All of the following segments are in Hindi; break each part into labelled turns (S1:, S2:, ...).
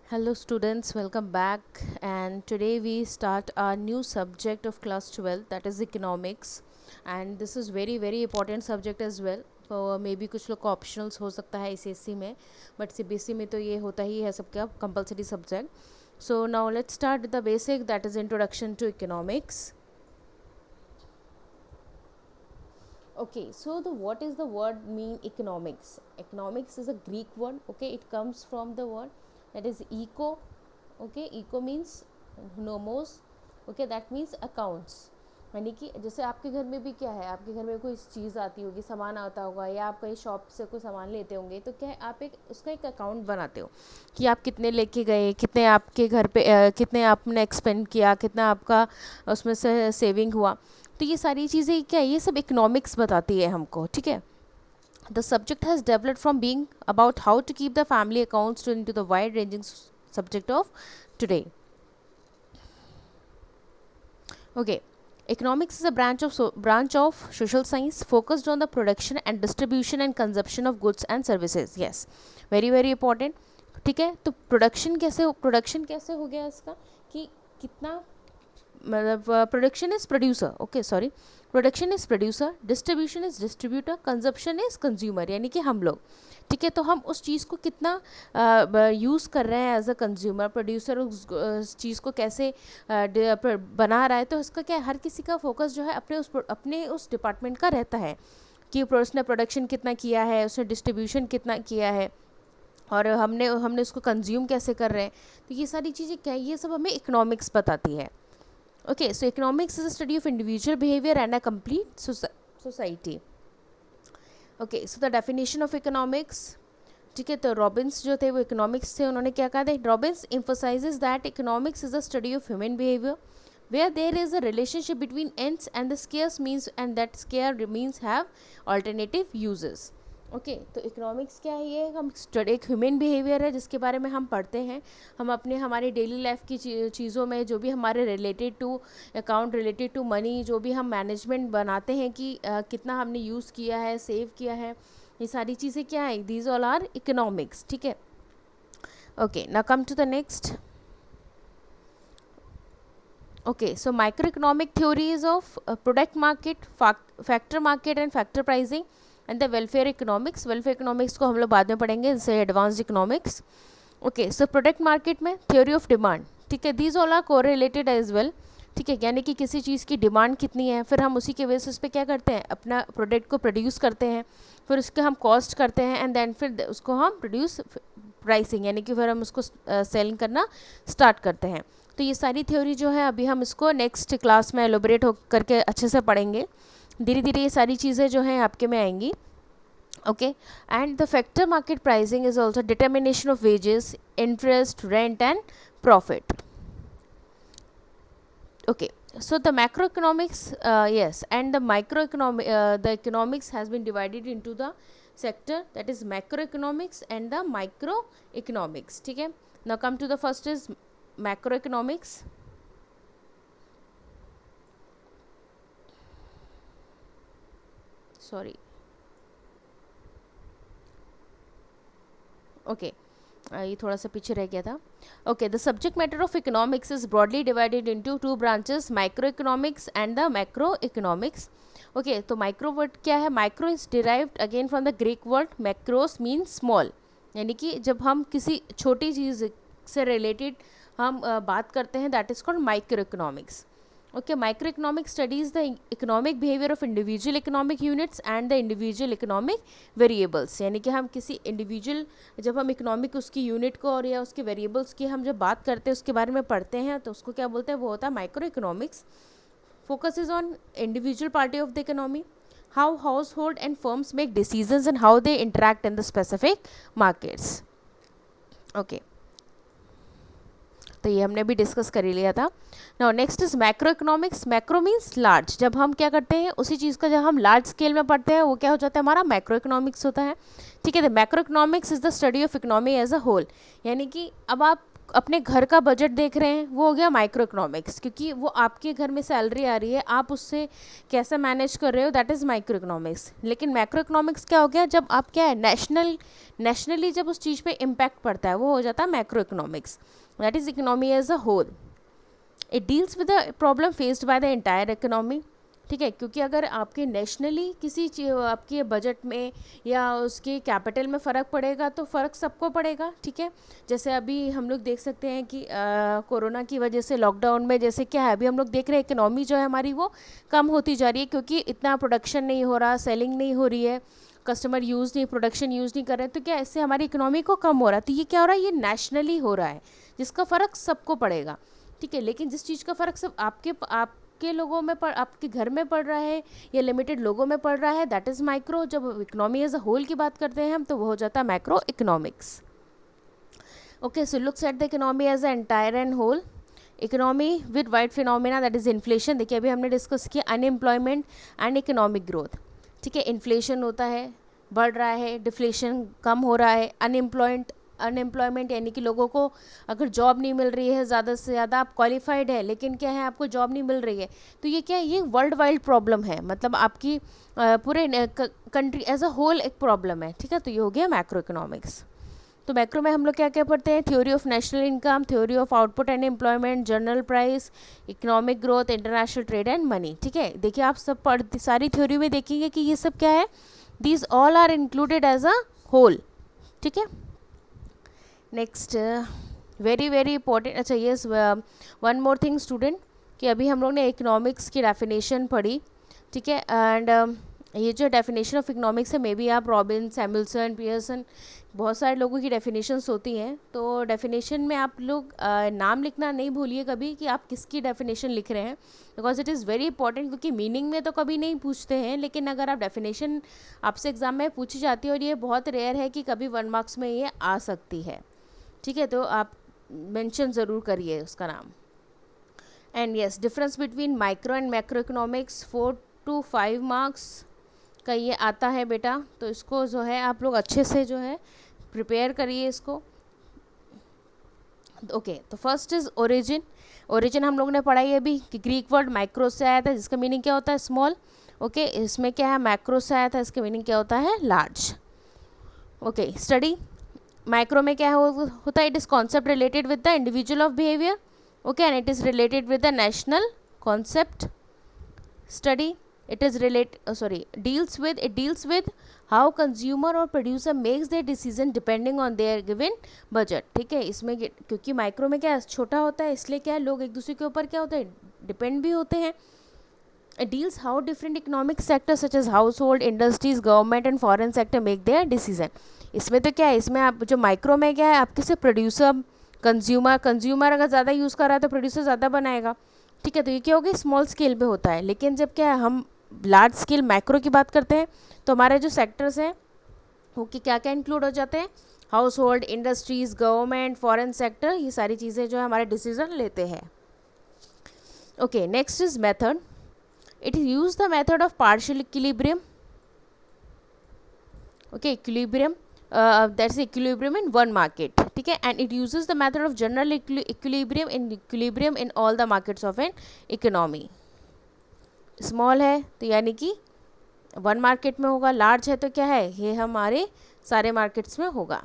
S1: Hello students, welcome back, and today we start our new subject of class 12, that is economics. And this is very important subject as well. तो मे बी कुछ लोग को ऑप्शनल्स हो सकता है ICSE में, बट CBSE में तो ये होता ही है सबका compulsory subject. So now let's start the basic, that is introduction to economics. Okay, so the what is the word mean economics? Economics is a Greek word. Okay, it comes from the word that is eco. Okay, eco means nomos. Okay, that means accounts. यानी कि जैसे आपके घर में भी क्या है, आपके घर में कोई चीज़ आती होगी, सामान आता होगा, या आप कहीं शॉप से कोई सामान लेते होंगे, तो क्या है, आप एक उसका एक अकाउंट बनाते हो कि आप कितने लेके गए, कितने आपके घर पे कितने आपने एक्सपेंड किया, कितना आपका उसमें से सेविंग हुआ. तो ये सारी चीज़ें क्या है, ये सब इकोनॉमिक्स बताती है हमको. ठीक है. The subject has developed from being about how to keep the family accounts to the wide ranging subject of today. Okay, economics is a branch of social science focused on the production and distribution and consumption of goods and services. Yes, very important. ठीक है. तो प्रोडक्शन कैसे हो गया इसका, कि कितना, मतलब production is producer. Okay sorry, production is producer, distribution is distributor, consumption is consumer, यानी कि हम लोग. ठीक है. तो हम उस चीज़ को कितना यूज़ कर रहे हैं एज अ कंज्यूमर, प्रोड्यूसर उस चीज़ को कैसे बना रहा है. तो इसका क्या है, हर किसी का फोकस जो है अपने उस डिपार्टमेंट का रहता है कि उसने प्रोडक्शन कितना किया है, उसने डिस्ट्रीब्यूशन कितना किया है, और हमने उसको कंज्यूम कैसे कर रहे हैं. तो ये सारी चीज़ें क्या है, ये सब हमें इकोनॉमिक्स बताती है. Okay, so economics is a study of individual behavior and a complete society. Okay, so the definition of economics. ठीक है. तो रॉबिन्स जो थे वो इकोनॉमिक्स थे. उन्होंने क्या कहा था, Robins emphasizes that economics is a study of human behavior where there is a relationship between ends and the scarce means, and that scarce means have alternative uses. Okay. तो इकोनॉमिक्स क्या है, ये हम स्टडी एक ह्यूमन बिहेवियर है जिसके बारे में हम पढ़ते हैं. हम अपने हमारी डेली लाइफ की चीज़ों में जो भी हमारे related to account, related to money, जो भी हम मैनेजमेंट बनाते हैं कि कितना हमने यूज़ किया है, सेव किया है, ये सारी चीज़ें क्या है, दीज ऑल आर इकोनॉमिक्स. ठीक है. Okay, now come to the next. Okay, so microeconomic theories of product market, factor market and factor pricing, and the welfare economics. Welfare economics को हम लोग बाद में पढ़ेंगे, जैसे advanced economics. Okay, so product market में थ्योरी ऑफ डिमांड. ठीक है. These all are correlated as well. ठीक है. यानी कि किसी चीज़ की डिमांड कितनी है, फिर हम उसी के बेसिस पे क्या करते हैं, अपना प्रोडक्ट को प्रोड्यूस करते हैं, फिर उसके हम कॉस्ट करते हैं, एंड देन फिर उसको हम प्रोड्यूस प्राइसिंग, यानी कि फिर हम उसको सेलिंग करना स्टार्ट करते हैं. तो ये सारी थ्योरी जो है अभी हम इसको नेक्स्ट क्लास में एलोबरेट हो करके अच्छे से पढ़ेंगे. धीरे धीरे ये सारी चीज़ें जो हैं आपके में आएंगी. Okay. And the factor market pricing is also determination of wages, interest, rent and profit. Okay, so the macroeconomics, yes, and the microeconomic, the economics has been divided into the sector, that is macroeconomics and the microeconomics. ठीक है. Now come to the first is macroeconomics. Sorry. Okay. ये थोड़ा सा पीछे रह गया था. Okay, the subject matter of economics is broadly divided into two branches, micro economics and the macro economics. Okay, तो माइक्रो वर्ड क्या है, micro is derived again from the Greek word macros means small. यानी कि जब हम किसी छोटी चीज़ से रिलेटेड हम बात करते हैं, that is called micro economics. Okay, microeconomics studies the economic behavior of individual economic units and the individual economic variables. यानी कि हम किसी इंडिविजुअल, जब हम इकोनॉमिक उसकी यूनिट को और या उसके वेरिएबल्स की हम जब बात करते हैं, उसके बारे में पढ़ते हैं, तो उसको क्या बोलते हैं, वो होता है micro economics. Focuses on individual party of the economy, how house hold and firms make decisions and how they interact in the specific markets. Okay, तो ये हमने भी डिस्कस कर ही लिया था. Now next is macro economics. Macro means large. जब हम क्या करते हैं, उसी चीज़ का जब हम लार्ज स्केल में पढ़ते हैं, वो क्या हो जाता है, हमारा मैक्रो इकोनॉमिक्स होता है. ठीक है. The macro economics is the study of economy as a whole. यानी कि अब आप अपने घर का बजट देख रहे हैं, वो हो गया माइक्रो इकोनॉमिक्स, क्योंकि वो आपके घर में सैलरी आ रही है, आप उससे कैसे मैनेज कर रहे हो, दैट इज़ माइक्रो इकोनॉमिक्स। लेकिन मैक्रो इकोनॉमिक्स क्या हो गया, जब आप क्या है नेशनली जब उस चीज़ पे इम्पैक्ट पड़ता है, वो हो जाता है macro economics, that is economy as a whole. It deals with the problem faced by the entire economy, ठीक है, क्योंकि अगर आपके नेशनली किसी आपके बजट में या उसके कैपिटल में फ़र्क पड़ेगा तो फ़र्क सबको पड़ेगा, ठीक है। जैसे अभी हम लोग देख सकते हैं कि कोरोना की वजह से लॉकडाउन में जैसे क्या है, अभी हम लोग देख रहे हैं इकोनॉमी जो है हमारी वो कम होती जा रही है, क्योंकि इतना प्रोडक्शन नहीं हो रहा, सेलिंग नहीं हो रही है, कस्टमर यूज़ नहीं, प्रोडक्शन यूज़ नहीं कर रहे हैं, तो क्या इससे हमारी इकोनॉमी को कम हो रहा है। तो ये क्या हो रहा है, ये नेशनली हो रहा है, जिसका फ़र्क सबको पड़ेगा, ठीक है। लेकिन जिस चीज़ का फ़र्क सब आपके लोगों में आपके घर में पड़ रहा है या लिमिटेड लोगों में पड़ रहा है, दैट इज़ माइक्रो। जब इकोनॉमी एज अ होल की बात करते हैं हम, तो वो हो जाता है macro economics. Okay, so looks at the economy as a entire and whole. Economy with wide phenomena, that is inflation. देखिए अभी हमने डिस्कस किया अनएम्प्लॉयमेंट एंड इकोनॉमिक ग्रोथ, ठीक है। इन्फ्लेशन होता है, बढ़ रहा है, डिफ्लेशन कम हो रहा है, अनएम्प्लॉयमेंट यानी कि लोगों को अगर जॉब नहीं मिल रही है, ज़्यादा से ज़्यादा आप क्वालिफाइड है लेकिन क्या है आपको जॉब नहीं मिल रही है, तो ये क्या है, ये वर्ल्ड वाइड प्रॉब्लम है, मतलब आपकी पूरे कंट्री एज अ होल एक प्रॉब्लम है, ठीक है। तो ये हो गया मैक्रो इकोनॉमिक्स। तो मैक्रो में हम लोग क्या क्या पढ़ते हैं, theory of national income, theory of output and employment, general price, economic growth, international trade and money, ठीक है। देखिए आप सब सारी थ्योरी में देखेंगे कि ये सब क्या है, these all are included as a whole, ठीक है। नेक्स्ट वेरी वेरी इंपॉर्टेंट, अच्छा yes one more thing student, कि अभी हम लोग ने इकोनॉमिक्स की डेफिनेशन पढ़ी, ठीक है। एंड ये जो डेफिनेशन ऑफ इकोनॉमिक्स है, मे बी आप रॉबिन, सैमुअल्सन, पियर्सन, बहुत सारे लोगों की डेफिनेशंस होती हैं, तो डेफिनेशन में आप लोग नाम लिखना नहीं भूलिए कभी कि आप किसकी डेफिनेशन लिख रहे हैं, because it is very important, क्योंकि मीनिंग में तो कभी नहीं पूछते हैं, लेकिन अगर आप डेफिनेशन आपसे एग्जाम में पूछी जाती है, और ये बहुत रेयर है कि कभी 1 मार्क्स में ये आ सकती है, ठीक है। तो आप मेंशन ज़रूर करिए उसका नाम। And yes, difference between micro and macro economics 4 to 5 marks का ये आता है बेटा, तो इसको जो है आप लोग अच्छे से जो है प्रिपेयर करिए इसको। ओके, तो फर्स्ट इज़ ओरिजिन। ओरिजिन हम लोग ने पढ़ाई है अभी कि ग्रीक वर्ड माइक्रो से आया था, जिसका मीनिंग क्या होता है, स्मॉल। ओके, इसमें क्या है, मैक्रो से आया था, इसका मीनिंग क्या होता है, लार्ज। ओके, स्टडी माइक्रो में क्या होता है, it is concept related with the individual of behaviour, okay, and it is related with the national concept. Study it deals with how consumer or producer makes their decision depending on their given budget, ठीक है। इसमें क्योंकि माइक्रो में क्या छोटा होता है, इसलिए क्या है लोग एक दूसरे के ऊपर क्या होते हैं, डिपेंड भी होते हैं। It deals how different economic sectors such as household, industries, government and foreign sector make their decision। इसमें तो क्या है, इसमें आप जो माइक्रो में क्या है, आप किसी प्रोड्यूसर, कंज्यूमर अगर ज़्यादा यूज़ कर रहा है तो प्रोड्यूसर ज़्यादा बनाएगा, ठीक है। तो ये क्या होगा, स्मॉल स्केल पे होता है। लेकिन जब क्या है हम लार्ज स्केल मैक्रो की बात करते हैं, तो हमारे जो सेक्टर्स हैं वो कि क्या क्या इंक्लूड हो जाते हैं, house hold, industries, government, foreign sector, ये सारी चीज़ें जो है हमारे डिसीजन लेते हैं। Okay, next is method. It is use the method of partial equilibrium, okay, equilibrium, that's equilibrium in one market, ठीक है। And it uses the method of general equilibrium in all the markets of an economy. Small है तो यानी कि 1 मार्केट में होगा, लार्ज है तो क्या है, ये हमारे सारे मार्केट्स में होगा।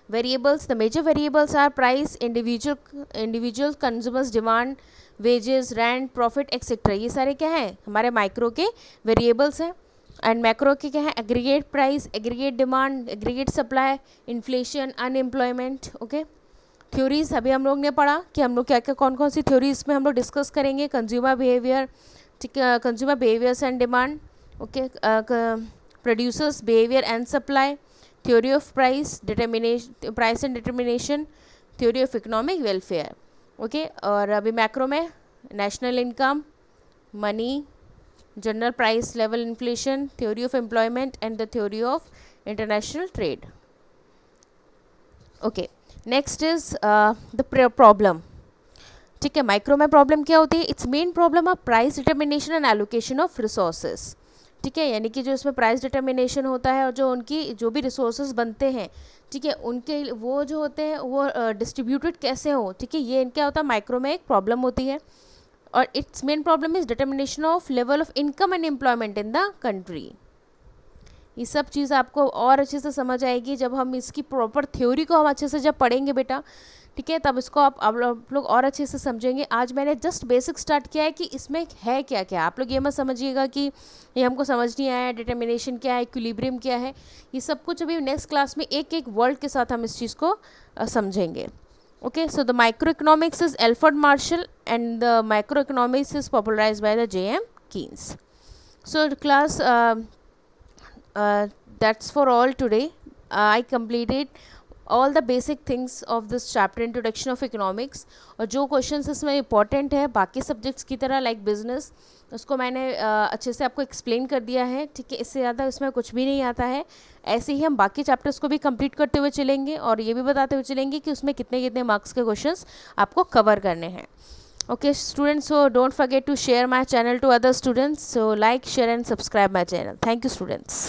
S1: Variables, the major variables are price, individual consumers demand, wages, rent, profit etcetera, ये सारे क्या है हमारे माइक्रो के वेरिएबल्स हैं। एंड मैक्रो के क्या है, aggregate price, aggregate demand, aggregate supply, inflation, unemployment. Okay, theories अभी हम लोग ने पढ़ा कि हम लोग क्या क्या कौन कौन सी थ्योरीज में हम लोग डिस्कस करेंगे, कंज्यूमर बिहेवियर, ठीक है, consumer behaviours and demand, okay, producers behaviour and supply, theory of price and determination, theory of economic welfare, okay. और अभी मैक्रो में national income, money, general price level inflation, theory of employment and the theory of international trade. Okay, next is the problem, ठीक है। माइक्रो में प्रॉब्लम क्या होती है, it's main problem of price determination and allocation of resources, ठीक है, यानी कि जो इसमें प्राइस डिटर्मिनेशन होता है और जो उनकी जो भी रिसोर्सेज बनते हैं, ठीक है, उनके वो जो होते हैं वो डिस्ट्रीब्यूटेड कैसे हो, ठीक है, ये इनका होता है माइक्रो में एक प्रॉब्लम होती है। और it's main problem is determination of level of income and employment in the country. ये सब चीज़ आपको और अच्छे से समझ आएगी जब हम इसकी प्रॉपर थ्योरी को हम अच्छे से जब पढ़ेंगे बेटा, ठीक है, तब इसको आप लोग और अच्छे से समझेंगे। आज मैंने जस्ट बेसिक स्टार्ट किया है कि इसमें है क्या क्या। आप लोग ये मत समझिएगा कि ये हमको समझ नहीं आया, डिटर्मिनेशन क्या है, इक्विलिब्रियम क्या है, ये सब कुछ अभी नेक्स्ट क्लास में एक एक वर्ड के साथ हम इस चीज़ को समझेंगे। Okay, so the microeconomics is Alfred Marshall and the macroeconomics is popularized by the J.M. Keynes. So class, that's for all today. I completed all the basic things of this chapter, introduction of economics. और जो क्वेश्चंस इसमें इंपॉर्टेंट है बाकी सब्जेक्ट्स की तरह लाइक बिजनेस, उसको मैंने अच्छे से आपको एक्सप्लेन कर दिया है, ठीक है, इससे ज़्यादा इसमें कुछ भी नहीं आता है। ऐसे ही हम बाकी चैप्टर्स को भी कंप्लीट करते हुए चलेंगे और ये भी बताते हुए चलेंगे कि उसमें कितने कितने मार्क्स के क्वेश्चंस आपको कवर करने हैं। Okay students, so don't forget to share my channel to other students. So like, share and subscribe my channel. Thank you students.